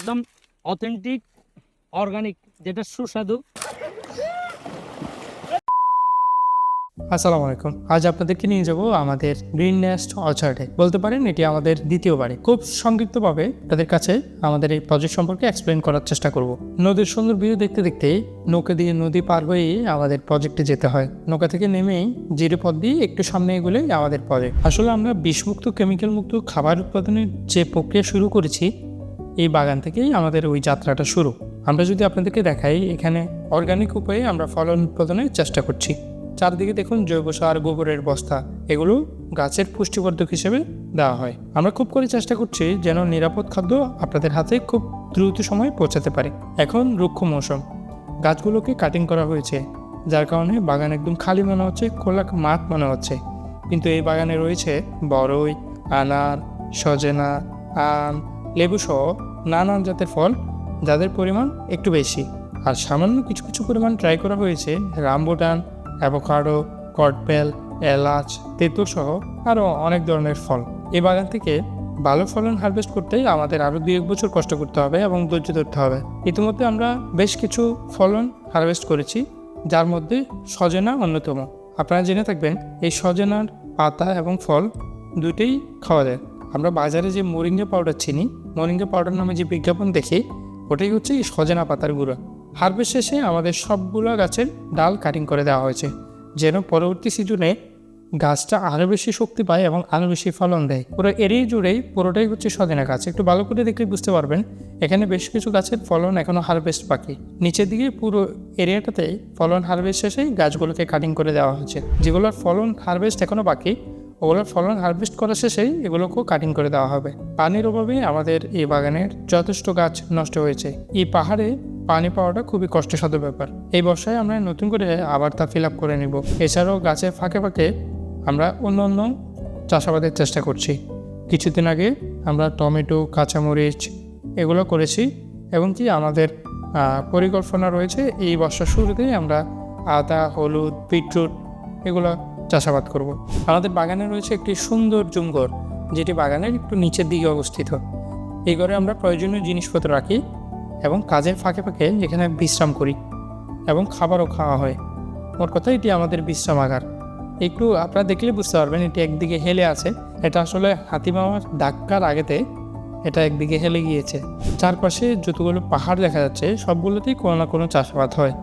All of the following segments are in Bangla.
একদম অথেন্টিক অর্গানিক, যেটা সুস্বাদু। আসসালামু আলাইকুম। আজ আপনাদেরকে নিয়ে যাব আমাদের গ্রিন নেস্ট অর্চার্ডে। বলতে পারেন এটি আমাদের দ্বিতীয় বাড়ি। খুব সংক্ষিপ্তভাবে তাদের কাছে আমাদের এই প্রজেক্ট সম্পর্কে এক্সপ্লেন করার চেষ্টা করব। নদীর সুন্দর ভিউ দেখতে দেখতে নৌকা দিয়ে নদী পার হয়ে আমাদের প্রজেক্টে যেতে হয়। নৌকা থেকে নেমেই জিরো পথ দিয়ে একটু সামনে এগুলোই আমাদের প্রজেক্ট। আসলে আমরা বিষমুক্ত কেমিক্যাল মুক্ত খাবার উৎপাদনের যে প্রক্রিয়া শুরু করেছি, এই বাগান থেকেই আমাদের ওই যাত্রাটা শুরু। আমরা যদি আপনাদেরকে দেখাই, এখানে অর্গানিক উপায়ে আমরা ফলন উৎপাদনের চেষ্টা করছি। চারদিকে দেখুন জৈব সার, গোবরের বস্তা, এগুলো গাছের পুষ্টিবর্ধক হিসেবে দেওয়া হয়। আমরা খুব করে চেষ্টা করছি যেন নিরাপদ খাদ্য আপনাদের হাতে খুব দ্রুত সময়ে পৌঁছাতে পারে। এখন রুক্ষ মৌসুম, গাছগুলোকে কাটিং করা হয়েছে, যার কারণে বাগান একদম খালি মনে হচ্ছে, খোলা মাঠ মনে হচ্ছে। কিন্তু এই বাগানে রয়েছে বড়ই, আনার, সজনা, আম, লেবু সহ নানান জাতের ফল, যাদের পরিমাণ একটু বেশি। আর সামান্য কিছু কিছু পরিমাণ ট্রাই করা হয়েছে রামবুটান, অ্যাভোকাডো, কটবেল, এলাচ, তেঁতুল সহ আরও অনেক ধরনের ফল। এই বাগান থেকে ভালো ফলন হারভেস্ট করতে আমাদের আরও 2-1 বছর কষ্ট করতে হবে এবং ধৈর্য ধরতে হবে। ইতিমধ্যে আমরা বেশ কিছু ফলন হারভেস্ট করেছি, যার মধ্যে সজনা অন্যতম। আপনারা জেনে থাকবেন এই সজনার পাতা এবং ফল দুটোই খাওয়া যায়। আমরা বাজারে যে মোরিঙ্গা পাউডার চিনি, মোরিঙ্গা পাউডার নামে যে বিজ্ঞাপন দেখি, ওটাই হচ্ছে এই সজনা পাতার গুঁড়ো। হারভেস্ট শেষে আমাদের সবগুলো গাছের ডাল কাটিং করে দেওয়া হয়েছে, যেন পরবর্তী সিজনে গাছটা আরও বেশি শক্তি পায় এবং আরও বেশি ফলন দেয়। পুরো এরিয়া জুড়েই পুরোটাই হচ্ছে সজনা গাছ। একটু ভালো করে দেখলে বুঝতে পারবেন, এখানে বেশ কিছু গাছের ফলন এখনও হারভেস্ট বাকি। নিচের দিকে পুরো এরিয়াটাতেই ফলন হারভেস্ট শেষেই গাছগুলোকে কাটিং করে দেওয়া হয়েছে। যেগুলোর ফলন হারভেস্ট এখনও বাকি, ওগুলোর ফলন হারভেস্ট করা শেষেই এগুলোকেও কাটিং করে দেওয়া হবে। পানির অভাবে আমাদের এই বাগানের যথেষ্ট গাছ নষ্ট হয়েছে। এই পাহাড়ে পানি পাওয়াটা খুবই কষ্টসাধ্য ব্যাপার। এই বর্ষায় আমরা নতুন করে আবার তা ফিল আপ করে নিব। এছাড়াও গাছের ফাঁকে ফাঁকে আমরা অন্য চাষাবাদের চেষ্টা করছি। কিছুদিন আগে আমরা টমেটো, কাঁচামরিচ এগুলো করেছি, এবং কি আমাদের পরিকল্পনা রয়েছে এই বর্ষার শুরুতেই আমরা আদা, হলুদ, বিটরুট এগুলো চাষাবাদ করব। আমাদের বাগানে রয়েছে একটি সুন্দর জুম ঘর, যেটি বাগানের একটু নিচের দিকে অবস্থিত। এই ঘরে আমরা প্রয়োজনীয় জিনিসপত্র রাখি এবং কাজের ফাঁকে ফাঁকে এখানে বিশ্রাম করি এবং খাবারও খাওয়া হয়। মোট কথা এটি আমাদের বিশ্রামাগার। একটু আপনারা দেখলে বুঝতে পারবেন এটি একদিকে হেলে আছে। এটা আসলে হাতিমামার ধাক্কার আগেতে এটা একদিকে হেলে গিয়েছে। চারপাশে যতগুলো পাহাড় দেখা যাচ্ছে, সবগুলোতেই কোনো না কোনো চাষাবাদ হয়।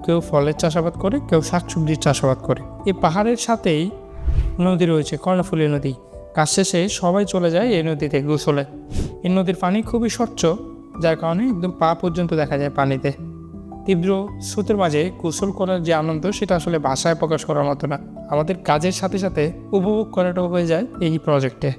কেউ ফলের চাষাবাদ করে, কেউ শাকসবজির চাষাবাদ করে। এই পাহাড়ের সাথেই নদী রয়েছে, কর্ণফুলী নদী। কাজ শেষে সবাই চলে যায় এই নদীতে গোসলে। এই নদীর পানি খুবই স্বচ্ছ, যার কারণে একদম পা পর্যন্ত দেখা যায় পানিতে। তীব্র স্রোতের মাঝে গোসল করার যে আনন্দ, সেটা আসলে ভাষায় প্রকাশ করার মতো না। আমাদের কাজের সাথে সাথে উপভোগ করাটাও হয়ে যায় এই প্রজেক্টে।